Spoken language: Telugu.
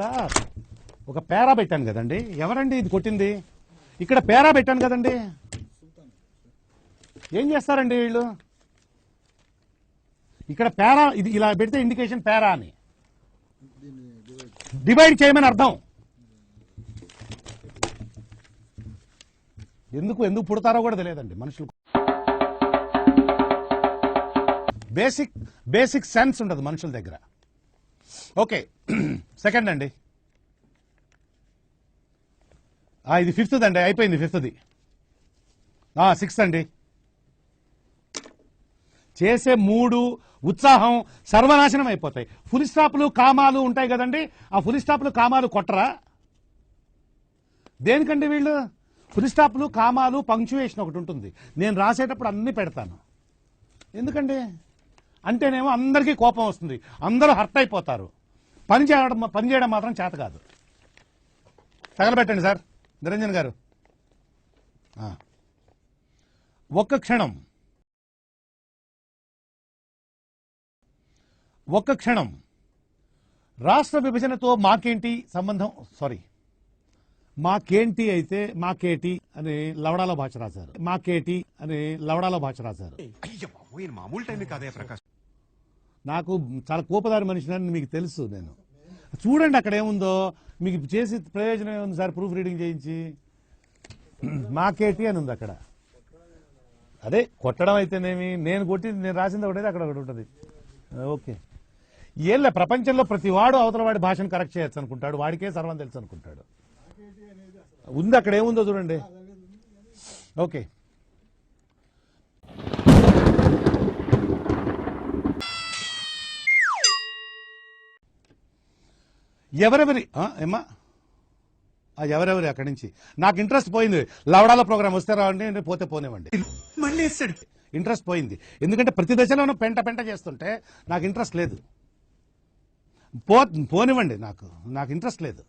సార్ ఒక పేరా పెట్టాను కదండి, ఎవరండి ఇది కొట్టింది? ఇక్కడ పేరా పెట్టాను కదండి, ఏం చేస్తారండి వీళ్ళు? ఇక్కడ పేరా ఇది ఇలా పెడితే ఇండికేషన్ పేరా అని, డివైడ్ చేయమని అర్థం. ఎందుకు ఎందుకు పుడతారో కూడా తెలియదండి మనుషులకు. బేసిక్ సెన్స్ ఉండదు మనుషుల దగ్గర. ఓకే, సెకండ్ అండి, ఇది ఫిఫ్త్ అండి, అయిపోయింది ఫిఫ్త్ది. సిక్స్త్ అండి, చేసే మూడు ఉత్సాహం సర్వనాశనం అయిపోతాయి. ఫుల్ స్టాప్లు కామాలు ఉంటాయి కదండి, ఆ ఫుల్ స్టాప్లు కామాలు కొట్టరా దేనికండి వీళ్ళు? ఫుల్ స్టాప్లు కామాలు పంక్చువేషన్ ఒకటి ఉంటుంది, నేను రాసేటప్పుడు అన్ని పెడతాను. ఎందుకండి అంటేనేమో అందరికీ కోపం వస్తుంది, అందరూ హర్ట్ అయిపోతారు. పని చేయడం మాత్రం చేత కాదు. తగలబెట్టండి సార్ నిరంజన్ గారు. ఒక్క క్షణం రాష్ట్ర విభజనతో మాకేంటి సంబంధం? సారీ, మాకేంటి అయితే మాకేటి అని లవడాలో భాష రాశారు. మాకేటి అని లవడాలో భాష రాశారు. మామూలు టైం కాదే ప్రకాష్. నాకు చాలా కోపదారి మనిషిని మీకు తెలుసు. నేను చూడండి అక్కడ ఏముందో, మీకు చేసి ప్రయోజనం ఏముంది సార్? ప్రూఫ్ రీడింగ్ చేయించి మాకేటి అని ఉంది అక్కడ. అదే కొట్టడం అయితేనేమి, నేను రాసింది ఒకటి అక్కడ ఒకటి ఉంటుంది. ఓకే, ఏళ్ళ ప్రపంచంలో ప్రతి వాడు అవతల వాడి భాషను కరెక్ట్ చేయొచ్చు అనుకుంటాడు, వాడికే సర్వం తెలుసు అనుకుంటాడు. ఉంది అక్కడ ఏముందో చూడండి. ఓకే, ఎవరెవరి అక్కడి నుంచి నాకు ఇంట్రెస్ట్ పోయింది. లవడాల ప్రోగ్రామ్ వస్తే రావండి, పోతే పోనివ్వండి. మళ్ళీ ఇంట్రెస్ట్ పోయింది, ఎందుకంటే ప్రతి దశలోనూ పెంట చేస్తుంటే నాకు ఇంట్రెస్ట్ లేదు. పోనివ్వండి, నాకు ఇంట్రెస్ట్ లేదు.